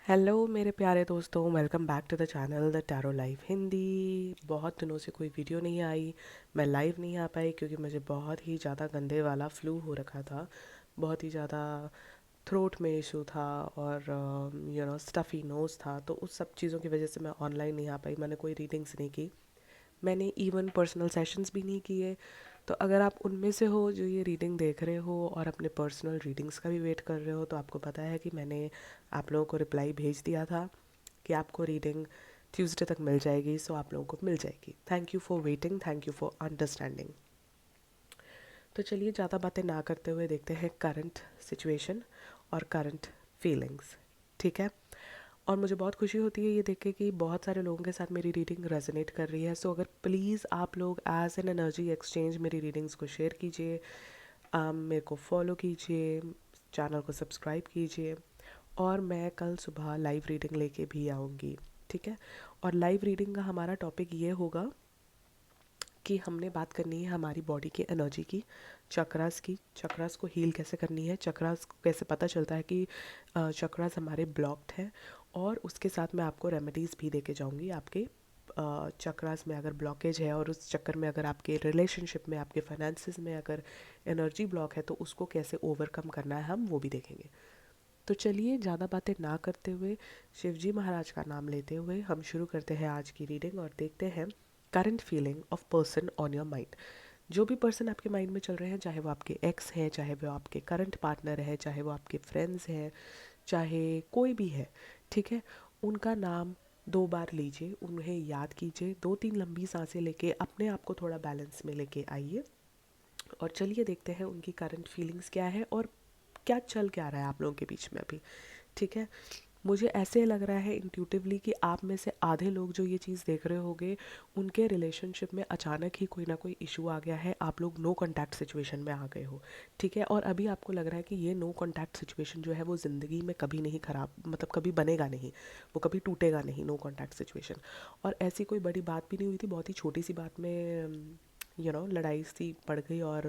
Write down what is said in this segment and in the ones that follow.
Hello मेरे प्यारे दोस्तों, welcome back to the channel the tarot life Hindi. बहुत दिनों से कोई वीडियो नहीं आई। मैं लाइव नहीं आ पाई क्योंकि मुझे बहुत ही ज़्यादा गंदे वाला फ्लू हो रखा था। बहुत ही ज़्यादा थ्रोट में इशू था और स्टफ़ी नोज़ था, तो उस सब चीज़ों की वजह से मैं ऑनलाइन नहीं आ पाई। मैंने कोई रीडिंग्स नहीं की, मैंने इवन पर्सनल सेशंस भी नहीं किए। तो अगर आप उनमें से हो जो ये रीडिंग देख रहे हो और अपने पर्सनल रीडिंग्स का भी वेट कर रहे हो, तो आपको पता है कि मैंने आप लोगों को रिप्लाई भेज दिया था कि आपको रीडिंग ट्यूसडे तक मिल जाएगी। सो आप लोगों को मिल जाएगी। Thank you for waiting, thank you for understanding. तो चलिए ज़्यादा बातें ना करते हुए देखते हैं करंट सिचुएशन और करंट फीलिंग्स। ठीक है। और मुझे बहुत खुशी होती है ये देख के कि बहुत सारे लोगों के साथ मेरी रीडिंग रेजोनेट कर रही है। सो अगर प्लीज़ आप लोग एज एन एनर्जी एक्सचेंज मेरी रीडिंग्स को शेयर कीजिए, मेरे को फॉलो कीजिए, चैनल को सब्सक्राइब कीजिए। और मैं कल सुबह लाइव रीडिंग लेके भी आऊँगी। ठीक है। और लाइव रीडिंग का हमारा टॉपिक ये होगा कि हमने बात करनी है हमारी बॉडी की एनर्जी की चक्रास को हील कैसे करनी है, चक्रास को कैसे पता चलता है कि चक्रास हमारे ब्लॉक्ड हैं। और उसके साथ मैं आपको रेमेडीज़ भी दे के जाऊँगी आपके चक्रास में अगर ब्लॉकेज है, और उस चक्कर में अगर आपके रिलेशनशिप में, आपके फाइनेंसिस में अगर एनर्जी ब्लॉक है तो उसको कैसे ओवरकम करना है, हम वो भी देखेंगे। तो चलिए ज़्यादा बातें ना करते हुए, शिवजी महाराज का नाम लेते हुए हम शुरू करते हैं आज की रीडिंग और देखते हैं current feeling of person on your mind. जो भी पर्सन आपके माइंड में चल रहे हैं, चाहे वो आपके एक्स हैं, चाहे वो आपके करंट पार्टनर है, चाहे वो आपके फ्रेंड्स हैं, चाहे कोई भी है, ठीक है। उनका नाम 2 बार लीजिए, उन्हें याद कीजिए, 2-3 लंबी सांसें लेके अपने आप को थोड़ा बैलेंस में लेके आइए। और चलिए देखते हैं उनकी करंट फीलिंग्स क्या है और क्या चल क्या रहा है आप लोगों के बीच में अभी। ठीक है। मुझे ऐसे लग रहा है इंट्यूटिवली कि आप में से आधे लोग जो ये चीज़ देख रहे होंगे, उनके रिलेशनशिप में अचानक ही कोई ना कोई इशू आ गया है, आप लोग नो कॉन्टैक्ट सिचुएशन में आ गए हो। ठीक है। और अभी आपको लग रहा है कि ये नो कॉन्टैक्ट सिचुएशन जो है वो ज़िंदगी में कभी नहीं ख़राब, मतलब कभी बनेगा नहीं, वो कभी टूटेगा नहीं, नो कॉन्टैक्ट सिचुएशन। और ऐसी कोई बड़ी बात भी नहीं हुई थी, बहुत ही छोटी सी बात में लड़ाई सी पड़ गई और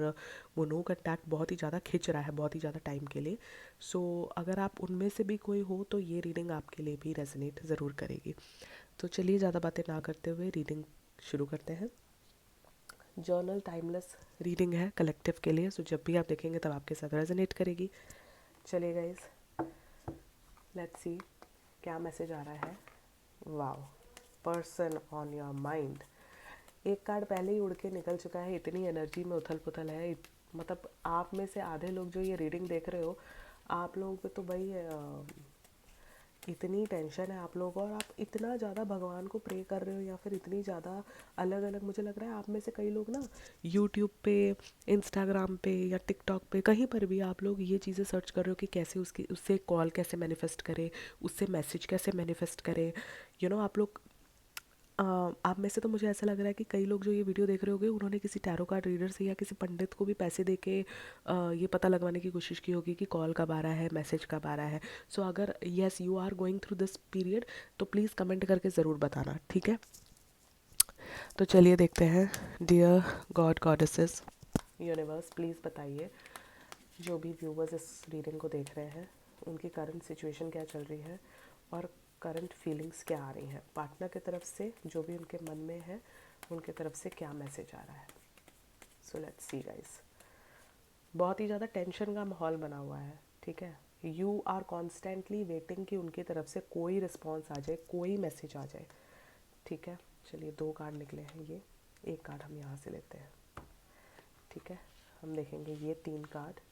वो नो कॉन्टैक्ट बहुत ही ज़्यादा खिंच रहा है, बहुत ही ज़्यादा टाइम के लिए। सो अगर आप उनमें से भी कोई हो तो ये रीडिंग आपके लिए भी रेजोनेट ज़रूर करेगी। तो चलिए ज़्यादा बातें ना करते हुए रीडिंग शुरू करते हैं। जर्नल टाइमलेस रीडिंग है कलेक्टिव के लिए, सो जब भी आप देखेंगे तब आपके साथ रेजोनेट करेगी। चलिए गाइस, लेट्स सी क्या मैसेज आ रहा है। Wow, person on your mind. एक कार्ड पहले ही उड़ के निकल चुका है, इतनी एनर्जी में उथल पुथल है। मतलब आप में से आधे लोग जो ये रीडिंग देख रहे हो, आप लोगों पे तो भाई इतनी टेंशन है आप लोगों को, और आप इतना ज़्यादा भगवान को प्रे कर रहे हो, या फिर इतनी ज़्यादा अलग अलग, मुझे लग रहा है आप में से कई लोग ना यूट्यूब पे, इंस्टाग्राम पे या टिकटॉक पे, कहीं पर भी आप लोग ये चीज़ें सर्च कर रहे हो कि कैसे उसकी उससे कॉल कैसे मैनिफेस्ट करें, उससे मैसेज कैसे मैनिफेस्ट करें। आप लोग आप में से तो मुझे ऐसा लग रहा है कि कई लोग जो ये वीडियो देख रहे होंगे, उन्होंने किसी टैरो कार्ड रीडर से या किसी पंडित को भी पैसे दे के ये पता लगवाने की कोशिश की होगी कि कॉल कब आ रहा है, मैसेज कब आ रहा है। सो अगर yes you are going through this period, तो प्लीज़ कमेंट करके ज़रूर बताना, ठीक है। तो चलिए देखते हैं। Dear god goddesses universe, please बताइए जो भी व्यूवर्स इस रीडिंग को देख रहे हैं, उनकी करंट सिचुएशन क्या चल रही है और करंट फीलिंग्स क्या आ रही हैं पार्टनर की तरफ से, जो भी उनके मन में है उनके तरफ से क्या मैसेज आ रहा है। So let's see guys. बहुत ही ज़्यादा टेंशन का माहौल बना हुआ है, ठीक है। यू आर कॉन्स्टेंटली वेटिंग कि उनकी तरफ से कोई रिस्पॉन्स आ जाए, कोई मैसेज आ जाए, ठीक है। चलिए 2 कार्ड निकले हैं, ये एक कार्ड हम यहाँ से लेते हैं, ठीक है। हम देखेंगे ये 3 कार्ड।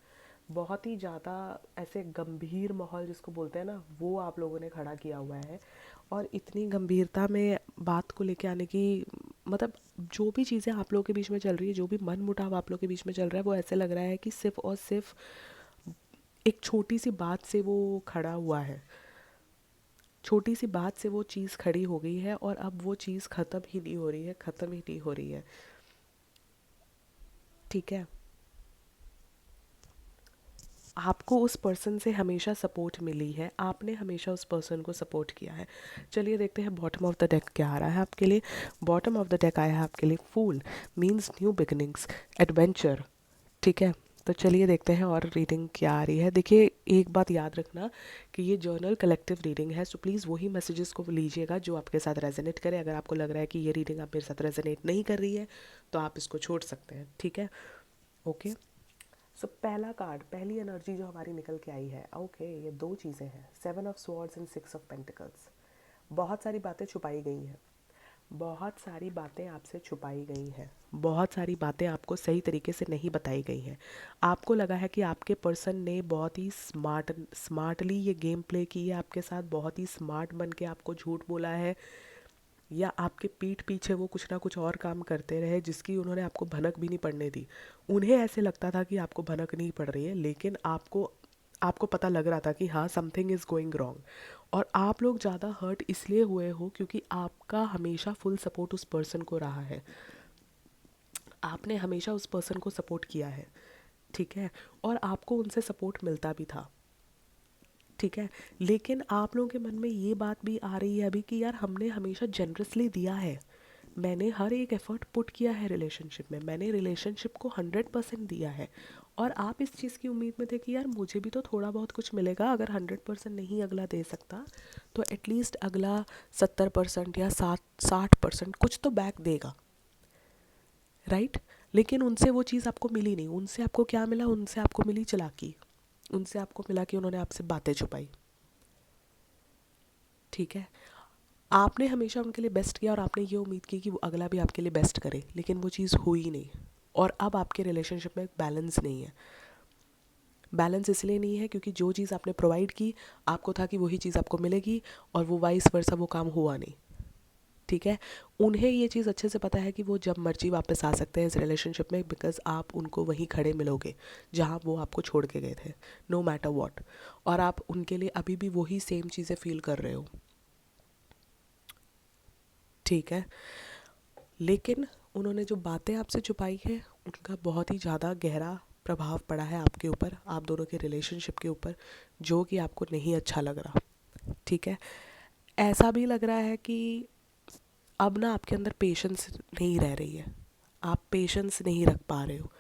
बहुत ही ज़्यादा ऐसे गंभीर माहौल जिसको बोलते हैं ना, वो आप लोगों ने खड़ा किया हुआ है। और इतनी गंभीरता में बात को लेके आने की, मतलब जो भी चीज़ें आप लोगों के बीच में चल रही है, जो भी मन मुटाव आप लोगों के बीच में चल रहा है, वो ऐसे लग रहा है कि सिर्फ और सिर्फ एक छोटी सी बात से वो खड़ा हुआ है। छोटी सी बात से वो चीज़ खड़ी हो गई है और अब वो चीज़ ख़त्म ही नहीं हो रही है, ख़त्म ही नहीं हो रही है, ठीक है। आपको उस पर्सन से हमेशा सपोर्ट मिली है, आपने हमेशा उस पर्सन को सपोर्ट किया है। चलिए देखते हैं बॉटम ऑफ द डेक क्या आ रहा है आपके लिए। बॉटम ऑफ द डेक आया है आपके लिए फूल, मीन्स न्यू बिगनिंग्स, एडवेंचर, ठीक है। तो चलिए देखते हैं और रीडिंग क्या आ रही है। देखिए, एक बात याद रखना कि ये जर्नल कलेक्टिव रीडिंग है, सो प्लीज़ वही मैसेजेस को लीजिएगा जो आपके साथ रेजोनेट करे। अगर आपको लग रहा है कि ये रीडिंग आप मेरे साथ रेजोनेट नहीं कर रही है तो आप इसको छोड़ सकते हैं, ठीक है? ओके। सो पहला कार्ड, पहली एनर्जी जो हमारी निकल के आई है, ओके, ये दो चीज़ें हैं, 7 of swords and 6 of pentacles. बहुत सारी बातें छुपाई गई हैं, बहुत सारी बातें आपसे छुपाई गई हैं, बहुत सारी बातें आपको सही तरीके से नहीं बताई गई हैं। आपको लगा है कि आपके पर्सन ने बहुत ही स्मार्टली ये गेम प्ले की है आपके साथ, बहुत ही स्मार्ट बन के आपको झूठ बोला है, या आपके पीठ पीछे वो कुछ ना कुछ और काम करते रहे जिसकी उन्होंने आपको भनक भी नहीं पड़ने दी। उन्हें ऐसे लगता था कि आपको भनक नहीं पड़ रही है, लेकिन आपको आपको पता लग रहा था कि हाँ, समथिंग इज़ गोइंग रॉन्ग। और आप लोग ज़्यादा हर्ट इसलिए हुए हो क्योंकि आपका हमेशा फुल सपोर्ट उस पर्सन को रहा है, आपने हमेशा उस पर्सन को सपोर्ट किया है, ठीक है? और आपको उनसे सपोर्ट मिलता भी था, ठीक है? लेकिन आप लोगों के मन में ये बात भी आ रही है अभी कि यार, हमने हमेशा जनरसली दिया है, मैंने हर एक एफर्ट पुट किया है रिलेशनशिप में, मैंने रिलेशनशिप को 100% दिया है। और आप इस चीज़ की उम्मीद में थे कि यार मुझे भी तो थोड़ा बहुत कुछ मिलेगा, अगर 100% नहीं अगला दे सकता तो एटलीस्ट अगला 70% या 60% कुछ तो बैक देगा, राइट? लेकिन उनसे वो चीज़ आपको मिली नहीं। उनसे आपको क्या मिला? उनसे आपको मिली चालाकी, उनसे आपको मिला कि उन्होंने आपसे बातें छुपाई, ठीक है? आपने हमेशा उनके लिए बेस्ट किया और आपने ये उम्मीद की कि वो अगला भी आपके लिए बेस्ट करे, लेकिन वो चीज़ हुई नहीं। और अब आपके रिलेशनशिप में बैलेंस नहीं है। बैलेंस इसलिए नहीं है क्योंकि जो चीज़ आपने प्रोवाइड की, आपको था कि वही चीज़ आपको मिलेगी, और वो वाइस वर्सा वो काम हुआ नहीं, ठीक है? उन्हें ये चीज़ अच्छे से पता है कि वो जब मर्जी वापस आ सकते हैं इस रिलेशनशिप में, बिकॉज आप उनको वहीं खड़े मिलोगे जहाँ वो आपको छोड़ के गए थे, नो मैटर वॉट। और आप उनके लिए अभी भी वही सेम चीज़ें फील कर रहे हो, ठीक है? लेकिन उन्होंने जो बातें आपसे छुपाई है उनका बहुत ही ज़्यादा गहरा प्रभाव पड़ा है आपके ऊपर, आप दोनों के रिलेशनशिप के ऊपर, जो कि आपको नहीं अच्छा लग रहा, ठीक है? ऐसा भी लग रहा है कि अब ना आपके अंदर पेशेंस नहीं रह रही है, आप पेशेंस नहीं रख पा रहे हो,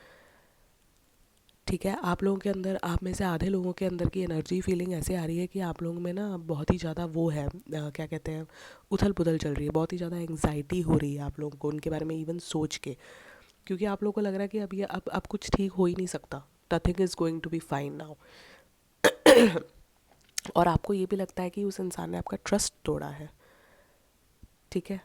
ठीक है? आप लोगों के अंदर, आप में से आधे लोगों के अंदर की एनर्जी फीलिंग ऐसे आ रही है कि आप लोगों में ना बहुत ही ज़्यादा वो है, क्या कहते हैं, उथल पुथल चल रही है, बहुत ही ज़्यादा एंग्जाइटी हो रही है आप लोगों को उनके बारे में इवन सोच के, क्योंकि आप लोगों को लग रहा है कि अब ये अब कुछ ठीक हो ही नहीं सकता, nothing is going to be fine now. और आपको ये भी लगता है कि उस इंसान ने आपका ट्रस्ट तोड़ा है, ठीक है?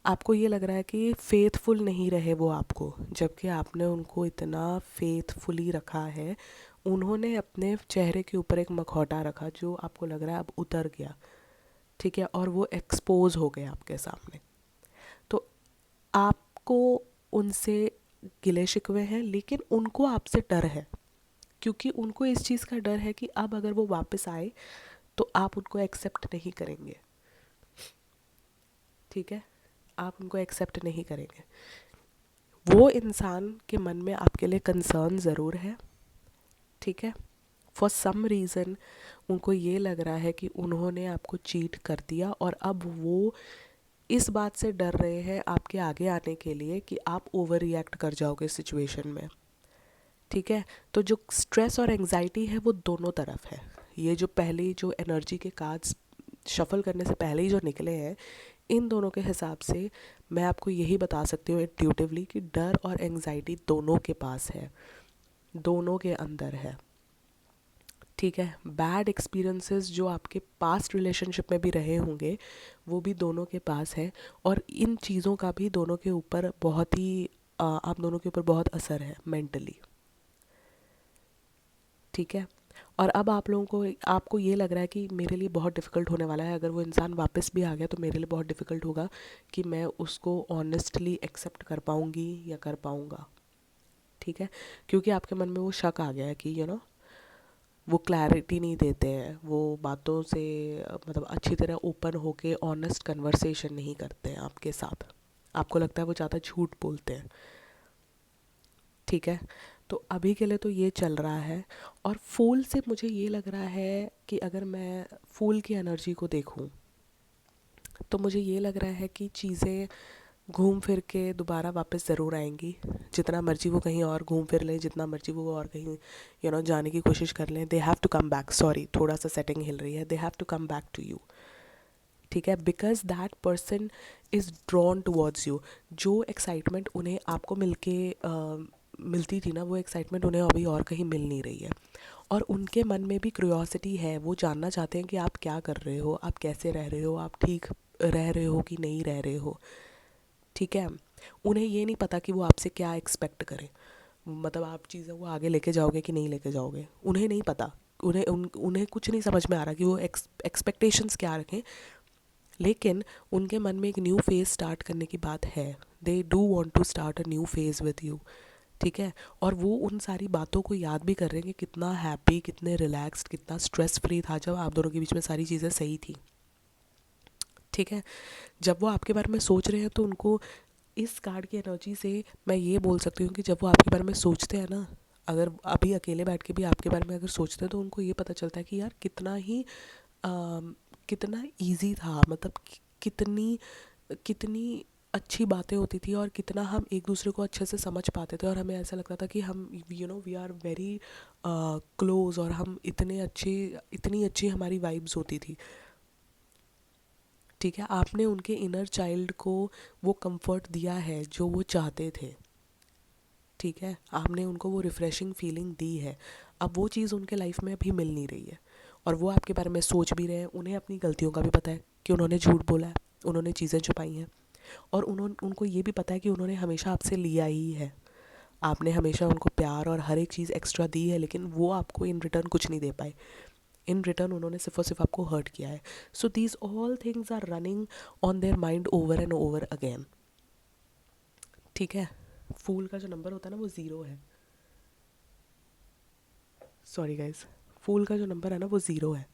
आपको ये लग रहा है कि फेथफुल नहीं रहे वो आपको, जबकि आपने उनको इतना फेथफुली रखा है। उन्होंने अपने चेहरे के ऊपर एक मखौटा रखा जो आपको लग रहा है अब उतर गया, ठीक है? और वो एक्सपोज हो गए आपके सामने। तो आपको उनसे गिले शिकवे हैं, लेकिन उनको आपसे डर है, क्योंकि उनको इस चीज़ का डर है कि अब अगर वो वापस आए तो आप उनको एक्सेप्ट नहीं करेंगे, ठीक है? आप उनको एक्सेप्ट नहीं करेंगे। वो इंसान के मन में आपके लिए कंसर्न ज़रूर है, ठीक है? फॉर सम रीज़न उनको ये लग रहा है कि उन्होंने आपको चीट कर दिया, और अब वो इस बात से डर रहे हैं आपके आगे आने के लिए कि आप ओवर रिएक्ट कर जाओगे सिचुएशन में, ठीक है? तो जो स्ट्रेस और एंजाइटी है वो दोनों तरफ है। ये जो पहली जो एनर्जी के कार्ड्स शफल करने से पहले ही जो निकले हैं, इन दोनों के हिसाब से मैं आपको यही बता सकती हूँ इंट्यूटिवली कि डर और एंजाइटी दोनों के पास है, दोनों के अंदर है, ठीक है? बैड एक्सपीरियंसेस जो आपके पास्ट रिलेशनशिप में भी रहे होंगे वो भी दोनों के पास है, और इन चीज़ों का भी दोनों के ऊपर बहुत ही आप दोनों के ऊपर बहुत असर है मेंटली, ठीक है? और अब आप लोगों को, आपको ये लग रहा है कि मेरे लिए बहुत डिफ़िकल्ट होने वाला है, अगर वो इंसान वापस भी आ गया तो मेरे लिए बहुत डिफ़िकल्ट होगा कि मैं उसको ऑनेस्टली एक्सेप्ट कर पाऊँगी या कर पाऊँगा, ठीक है? क्योंकि आपके मन में वो शक आ गया है कि वो क्लैरिटी नहीं देते हैं, वो बातों से मतलब अच्छी तरह ओपन होके ऑनेस्ट कन्वर्सेशन नहीं करते हैं आपके साथ, आपको लगता है वो ज़्यादा झूठ बोलते हैं, ठीक है? तो अभी के लिए तो ये चल रहा है। और फूल से मुझे ये लग रहा है कि अगर मैं फूल की एनर्जी को देखूं तो मुझे ये लग रहा है कि चीज़ें घूम फिर के दोबारा वापस ज़रूर आएंगी। जितना मर्जी वो कहीं और घूम फिर लें, जितना मर्जी वो और कहीं जाने की कोशिश कर लें, they have to come back. Sorry, थोड़ा सा सेटिंग हिल रही है। They have to come back to you, ठीक है, because that person is drawn towards you. जो एक्साइटमेंट उन्हें आपको मिलती थी ना, वो एक्साइटमेंट उन्हें अभी और कहीं मिल नहीं रही है। और उनके मन में भी क्यूरियोसिटी है, वो जानना चाहते हैं कि आप क्या कर रहे हो, आप कैसे रह रहे हो, आप ठीक रह रहे हो कि नहीं रह रहे हो, ठीक है। उन्हें ये नहीं पता कि वो आपसे क्या एक्सपेक्ट करें, मतलब आप चीज़ों को आगे लेके जाओगे कि नहीं लेके जाओगे, उन्हें नहीं पता। उन्हें कुछ नहीं समझ में आ रहा कि वो एक्सपेक्टेशंस क्या रखें। लेकिन उनके मन में एक न्यू फेज़ स्टार्ट करने की बात है। They do want to start a new phase with you, ठीक है। और वो उन सारी बातों को याद भी कर रहे हैं कि कितना हैप्पी, कितने रिलैक्स्ड, कितना स्ट्रेस फ्री था जब आप दोनों के बीच में सारी चीज़ें सही थी, ठीक है। जब वो आपके बारे में सोच रहे हैं तो उनको इस कार्ड की एनर्जी से मैं ये बोल सकती हूँ कि जब वो आपके बारे में सोचते हैं ना, अगर अभी अकेले बैठ के भी आपके बारे में अगर सोचते हैं तो उनको ये पता चलता है कि यार कितना ही कितना इजी था, मतलब कितनी कितनी अच्छी बातें होती थी और कितना हम एक दूसरे को अच्छे से समझ पाते थे, और हमें ऐसा लगता था कि हम वी आर वेरी क्लोज, और हम इतनी अच्छी हमारी वाइब्स होती थी, ठीक है। आपने उनके इनर चाइल्ड को वो कंफर्ट दिया है जो वो चाहते थे, ठीक है। आपने उनको वो रिफ़्रेशिंग फीलिंग दी है। अब वो चीज़ उनके लाइफ में अभी मिल नहीं रही है, और वो आपके बारे में सोच भी रहे हैं। उन्हें अपनी गलतियों का भी पता है कि उन्होंने झूठ बोला है, उन्होंने चीज़ें छुपाई हैं, और उनको ये भी पता है कि उन्होंने हमेशा आपसे लिया ही है। आपने हमेशा उनको प्यार और हर एक चीज़ एक्स्ट्रा दी है, लेकिन वो आपको इन रिटर्न कुछ नहीं दे पाए। इन रिटर्न उन्होंने सिर्फ और सिर्फ आपको हर्ट किया है। So these all things are running on their mind over and over again, ठीक है। फूल का जो नंबर होता है ना वो ज़ीरो है। सॉरी गाइज, फूल का जो नंबर है ना वो ज़ीरो है।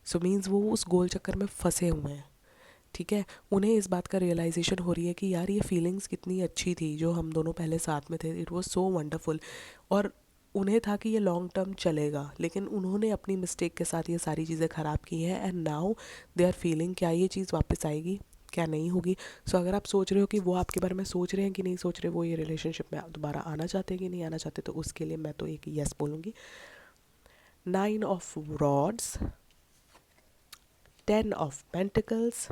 सो मीन्स वो उस गोल चक्कर में फंसे हुए हैं, ठीक है। उन्हें इस बात का रियलाइजेशन हो रही है कि यार ये फीलिंग्स कितनी अच्छी थी जो हम दोनों पहले साथ में थे, इट वॉज सो वंडरफुल। और उन्हें था कि ये लॉन्ग टर्म चलेगा, लेकिन उन्होंने अपनी मिस्टेक के साथ ये सारी चीज़ें ख़राब की हैं, and now they are feeling क्या ये चीज़ वापस आएगी, क्या नहीं होगी। सो अगर आप सोच रहे हो कि वो आपके बारे में सोच रहे हैं कि नहीं सोच रहे, वो ये रिलेशनशिप में दोबारा आना चाहते हैं कि नहीं आना चाहते, तो उसके लिए मैं तो एक यस बोलूँगी। 9 of Rods, 10 of Pentacles,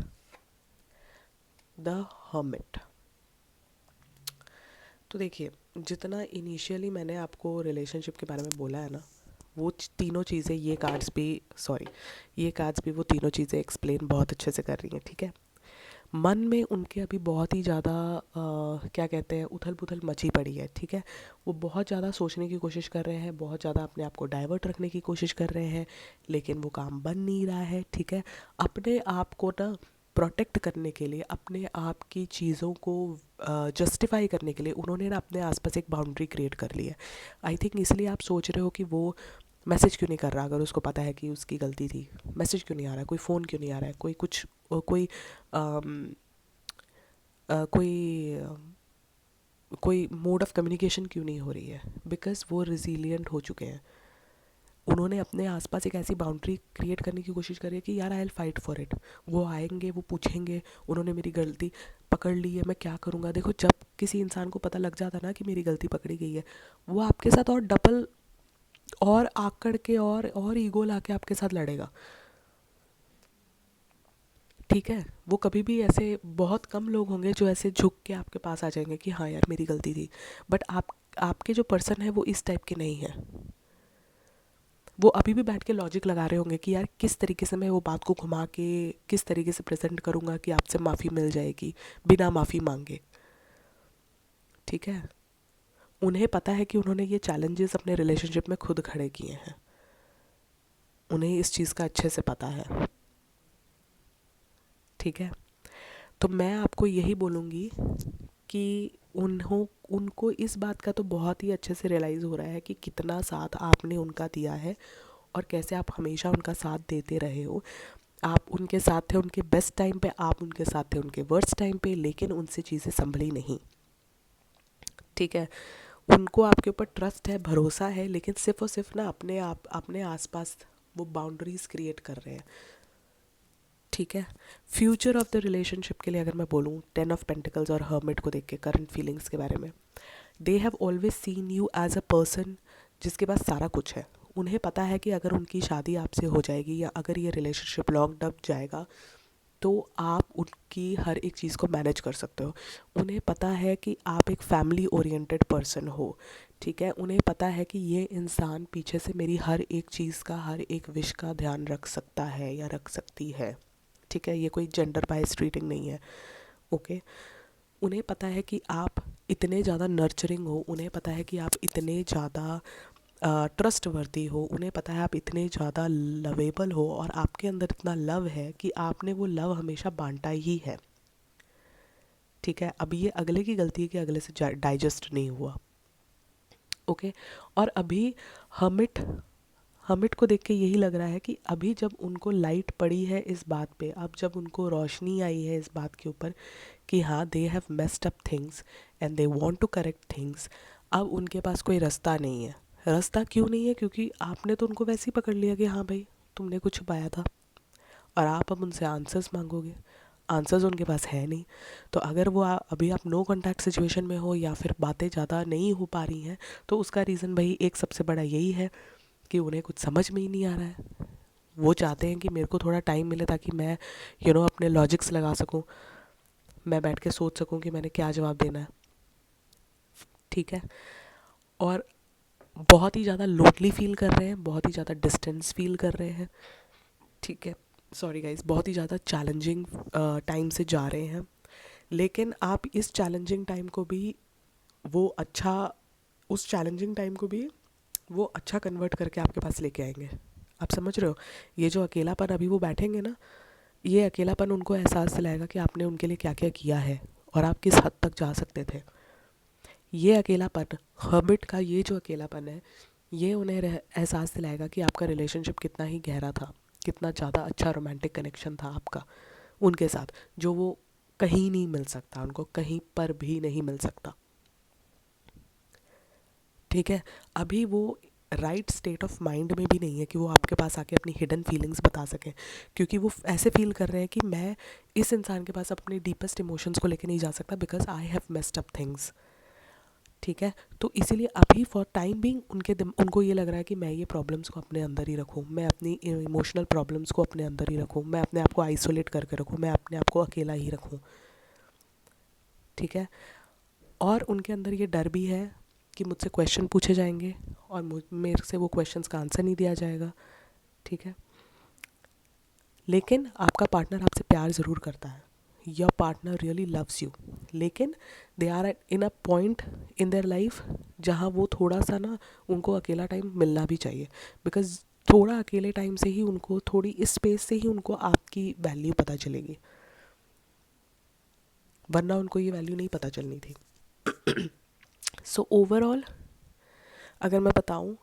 the Hermit। तो देखिए, जितना इनिशियली मैंने आपको रिलेशनशिप के बारे में बोला है ना, वो तीनों चीज़ें ये कार्ड्स भी वो तीनों चीज़ें एक्सप्लेन बहुत अच्छे से कर रही हैं, ठीक है। मन में उनके अभी बहुत ही ज़्यादा क्या कहते हैं, उथल पुथल मची पड़ी है, ठीक है। वो बहुत ज़्यादा सोचने की कोशिश कर रहे हैं, बहुत ज़्यादा अपने आप को डाइवर्ट रखने की कोशिश कर रहे हैं, लेकिन वो काम बन नहीं रहा है, ठीक है। अपने आप को ना प्रोटेक्ट करने के लिए, अपने आप की चीज़ों को जस्टिफाई करने के लिए उन्होंने ना अपने आसपास एक बाउंड्री क्रिएट कर ली है। आई थिंक इसलिए आप सोच रहे हो कि वो मैसेज क्यों नहीं कर रहा, अगर उसको पता है कि उसकी गलती थी। मैसेज क्यों नहीं आ रहा है, कोई फ़ोन क्यों नहीं आ रहा है, कोई कुछ कोई अम, कोई कोई मोड ऑफ कम्युनिकेशन क्यों नहीं हो रही है, बिकॉज वो रिजीलियंट हो चुके हैं। उन्होंने अपने आसपास एक ऐसी बाउंड्री क्रिएट करने की कोशिश करी है कि यार I will fight for it. वो आएंगे, वो पूछेंगे, उन्होंने मेरी गलती पकड़ ली है, मैं क्या करूँगा। देखो, जब किसी इंसान को पता लग जाता ना कि मेरी गलती पकड़ी गई है, वो आपके साथ और डबल और आकड़ के और ईगो ला के आपके साथ लड़ेगा, ठीक है। वो कभी भी ऐसे, बहुत कम लोग होंगे जो ऐसे झुक के आपके पास आ जाएंगे कि हाँ यार मेरी गलती थी। बट आपके जो पर्सन है वो इस टाइप के नहीं है। वो अभी भी बैठ के लॉजिक लगा रहे होंगे कि यार किस तरीके से मैं वो बात को घुमा के किस तरीके से प्रेजेंट करूँगा कि आपसे माफ़ी मिल जाएगी बिना माफ़ी मांगे, ठीक है। उन्हें पता है कि उन्होंने ये चैलेंजेस अपने रिलेशनशिप में खुद खड़े किए हैं, उन्हें इस चीज़ का अच्छे से पता है, ठीक है। तो मैं आपको यही बोलूँगी कि उनको इस बात का तो बहुत ही अच्छे से रियलाइज़ हो रहा है कि कितना साथ आपने उनका दिया है, और कैसे आप हमेशा उनका साथ देते रहे हो। आप उनके साथ थे उनके बेस्ट टाइम पे, आप उनके साथ थे उनके वर्स्ट टाइम पे, लेकिन उनसे चीज़ें संभली नहीं, ठीक है। उनको आपके ऊपर ट्रस्ट है, भरोसा है, लेकिन सिर्फ और सिर्फ ना अपने आसपास वो बाउंड्रीज क्रिएट कर रहे हैं, ठीक है। फ्यूचर ऑफ द रिलेशनशिप के लिए अगर मैं बोलूँ, 10 ऑफ पेंटिकल्स और हर्मिट को देख के करंट फीलिंग्स के बारे में, they have always seen you as a person जिसके पास सारा कुछ है। उन्हें पता है कि अगर उनकी शादी आपसे हो जाएगी या अगर ये रिलेशनशिप लॉन्ग टर्म जाएगा तो आप उनकी हर एक चीज़ को मैनेज कर सकते हो। उन्हें पता है कि आप एक फैमिली ओरिएंटेड पर्सन हो। ठीक है, उन्हें पता है कि ये इंसान पीछे से मेरी हर एक चीज़ का, हर एक विश का ध्यान रख सकता है या रख सकती है। ठीक है, ये कोई जेंडर बाइस ट्रीटिंग नहीं है। ओके। उन्हें पता है कि आप इतने ज़्यादा नर्चरिंग हो, उन्हें पता है कि आप इतने ज़्यादा ट्रस्ट वर्दी हो, उन्हें पता है आप इतने ज़्यादा लवेबल हो और आपके अंदर इतना लव है कि आपने वो लव हमेशा बांटा ही है। ठीक है, अब ये अगले की गलती है कि अगले से डाइजेस्ट नहीं हुआ। ओके। और अभी हमिट हमिट को देख के यही लग रहा है कि अभी जब उनको लाइट पड़ी है इस बात पे, अब जब उनको रोशनी आई है इस बात के ऊपर कि हाँ they have messed up things and they want to correct things, अब उनके पास कोई रास्ता नहीं है। रास्ता क्यों नहीं है? क्योंकि आपने तो उनको वैसे ही पकड़ लिया कि हाँ भाई तुमने कुछ छुपाया था, और आप अब उनसे आंसर्स मांगोगे। आंसर्स उनके पास है नहीं। तो अगर वो अभी आप नो कॉन्टैक्ट सिचुएशन में हो या फिर बातें ज़्यादा नहीं हो पा रही हैं, तो उसका रीज़न भाई एक सबसे बड़ा यही है कि उन्हें कुछ समझ में ही नहीं आ रहा है। वो चाहते हैं कि मेरे को थोड़ा टाइम मिले ताकि मैं अपने लॉजिक्स लगा सकूं, मैं बैठ के सोच सकूं कि मैंने क्या जवाब देना है। ठीक है। और बहुत ही ज़्यादा लोनली फील कर रहे हैं, बहुत ही ज़्यादा डिस्टेंस फील कर रहे हैं। ठीक है, सॉरी गाइस, बहुत ही ज़्यादा चैलेंजिंग टाइम से जा रहे हैं। लेकिन आप इस चैलेंजिंग टाइम को भी वो अच्छा उस चैलेंजिंग टाइम को भी वो अच्छा कन्वर्ट करके आपके पास लेके आएंगे। आप समझ रहे हो? ये जो अकेलापन अभी वो बैठेंगे ना, ये अकेलापन उनको एहसास दिलाएगा कि आपने उनके लिए क्या क्या किया है और आप किस हद तक जा सकते थे। ये अकेलापन, हर्मिट का ये जो अकेलापन है, ये उन्हें एहसास दिलाएगा कि आपका रिलेशनशिप कितना ही गहरा था, कितना ज़्यादा अच्छा रोमांटिक कनेक्शन था आपका उनके साथ, जो वो कहीं नहीं मिल सकता, उनको कहीं पर भी नहीं मिल सकता। ठीक है, अभी वो राइट स्टेट ऑफ माइंड में भी नहीं है कि वो आपके पास आके अपनी हिडन फीलिंग्स बता सकें, क्योंकि वो ऐसे फील कर रहे हैं कि मैं इस इंसान के पास अपने डीपेस्ट इमोशंस को लेके नहीं जा सकता because I have messed up things. ठीक है, तो इसीलिए अभी फॉर टाइम बिंग उनको ये लग रहा है कि मैं ये प्रॉब्लम्स को अपने अंदर ही रखूँ, मैं अपनी इमोशनल प्रॉब्लम्स को अपने अंदर ही रखूँ, मैं अपने आप को आइसोलेट करके रखूँ, मैं अपने आप को अकेला ही रखूँ। ठीक है, और उनके अंदर ये डर भी है कि मुझसे क्वेश्चन पूछे जाएंगे और मेरे से वो क्वेश्चंस का आंसर नहीं दिया जाएगा। ठीक है, लेकिन आपका पार्टनर आपसे प्यार ज़रूर करता है, your partner really loves you, लेकिन they are in a point in their life जहाँ वो थोड़ा सा ना, उनको अकेला टाइम मिलना भी चाहिए, बिकॉज थोड़ा अकेले टाइम से ही उनको, थोड़ी इस स्पेस से ही उनको आपकी वैल्यू पता चलेगी, वरना उनको ये वैल्यू नहीं पता चलनी थी। सो ओवरऑल अगर मैं बताऊँ,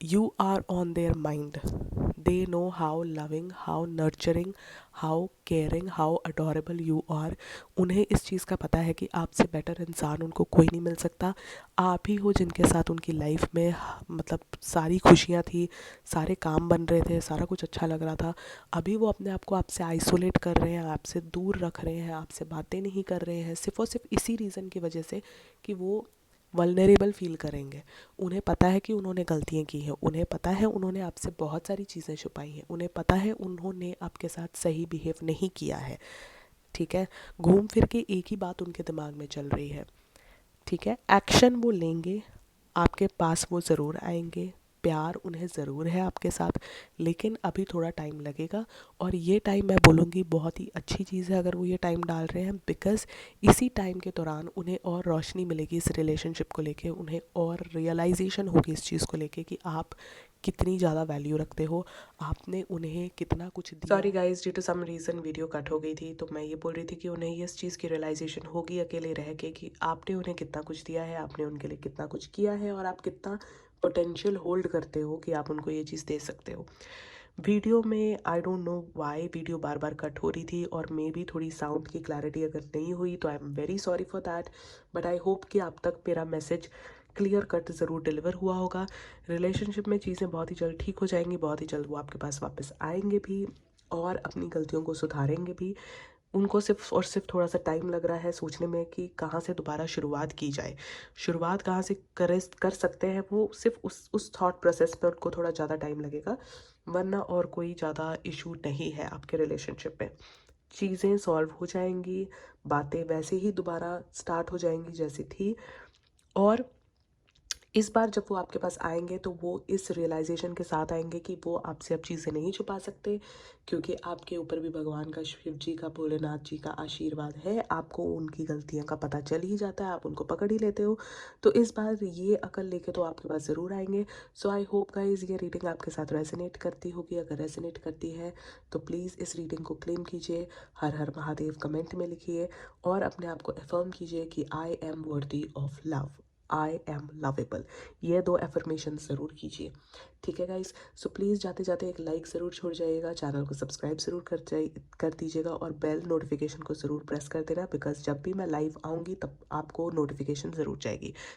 you are on their mind. They know how loving, how nurturing, how caring, how adorable you are. उन्हें इस चीज़ का पता है कि आपसे बेटर इंसान उनको कोई नहीं मिल सकता। आप ही हो जिनके साथ उनकी लाइफ में मतलब सारी खुशियाँ थी, सारे काम बन रहे थे, सारा कुछ अच्छा लग रहा था। अभी वो अपने आप को आपसे आइसोलेट कर रहे हैं, आपसे दूर रख रहे हैं, आपसे बातें नहीं कर रहे हैं, सिर्फ और सिर्फ इसी रीज़न की वजह से कि वो वल्नरेबल फील करेंगे। उन्हें पता है कि उन्होंने गलतियाँ की हैं, उन्हें पता है उन्होंने आपसे बहुत सारी चीज़ें छुपाई हैं, उन्हें पता है उन्होंने आपके साथ सही बिहेव नहीं किया है। ठीक है, घूम फिर के एक ही बात उनके दिमाग में चल रही है। ठीक है, एक्शन वो लेंगे, आपके पास वो ज़रूर आएंगे, प्यार उन्हें ज़रूर है आपके साथ, लेकिन अभी थोड़ा टाइम लगेगा। और ये टाइम मैं बोलूँगी बहुत ही अच्छी चीज़ है अगर वो ये टाइम डाल रहे हैं, बिकॉज़ इसी टाइम के दौरान उन्हें और रोशनी मिलेगी इस रिलेशनशिप को लेके, उन्हें और रियलाइजेशन होगी इस चीज़ को लेके कि आप कितनी ज़्यादा वैल्यू रखते हो, आपने उन्हें कितना कुछ दिया। Sorry guys, due to some reason video cut हो गई थी, तो मैं ये बोल रही थी कि उन्हें इस चीज़ की रियलाइजेशन होगी अकेले रह के कि आपने उन्हें कितना कुछ दिया है, आपने उनके लिए कितना कुछ किया है और आप कितना पोटेंशियल होल्ड करते हो कि आप उनको ये चीज़ दे सकते हो। वीडियो में I don't know why video bar bar cut हो रही थी और मे भी थोड़ी साउंड की क्लैरिटी अगर नहीं हुई तो I am very sorry for that, but I hope कि आप तक मेरा मैसेज क्लियर कट ज़रूर डिलीवर हुआ होगा। रिलेशनशिप में चीज़ें बहुत ही जल्द ठीक हो जाएंगी, बहुत ही जल्द वो आपके पास वापस आएंगे भी। और अपनी गलतियों को सुधारेंगे भी। उनको सिर्फ़ और सिर्फ़ थोड़ा-सा टाइम लग रहा है सोचने में कि कहाँ से दोबारा शुरुआत की जाए। शुरुआत कहाँ से कर सकते हैं, वो सिर्फ़ उस थॉट प्रोसेस में उनको थोड़ा ज़्यादा टाइम लगेगा, वरना और कोई ज़्यादा इश्यू नहीं है आपके रिलेशनशिप में। चीज़ें सॉल्व हो जाएँगी, बातें वैसे ही दोबारा स्टार्ट हो जाएँगी जैसी थी। और इस बार जब वो आपके पास आएँगे तो वो इस रियलाइज़ेशन के साथ आएँगे कि वो आपसे अब चीज़ें नहीं छुपा सकते, क्योंकि आपके ऊपर भी भगवान का, शिव जी का, भोलेनाथ जी का आशीर्वाद है। आपको उनकी गलतियों का पता चल ही जाता है, आप उनको पकड़ ही लेते हो। तो इस बार ये अकल लेके तो आपके पास ज़रूर आएँगे। सो आई होप गाइज़ ये रीडिंग आपके साथ रेज़ोनेट करती होगी। अगर रेज़ोनेट करती है तो प्लीज़ इस रीडिंग को क्लेम कीजिए, हर हर महादेव कमेंट में लिखिए और अपने आप को अफ़र्म कीजिए कि I am worthy of love, I am lovable. ये 2 अफ़र्मेशन ज़रूर कीजिए, ठीक है गाइज़? सो प्लीज़ जाते-जाते एक लाइक ज़रूर छोड़ जाइएगा, चैनल को सब्सक्राइब ज़रूर कर दीजिएगा और बेल नोटिफ़िकेशन को ज़रूर प्रेस कर देना, बिकॉज़ जब भी मैं लाइव आऊँगी तब आपको नोटिफ़िकेशन ज़रूर जाएगी।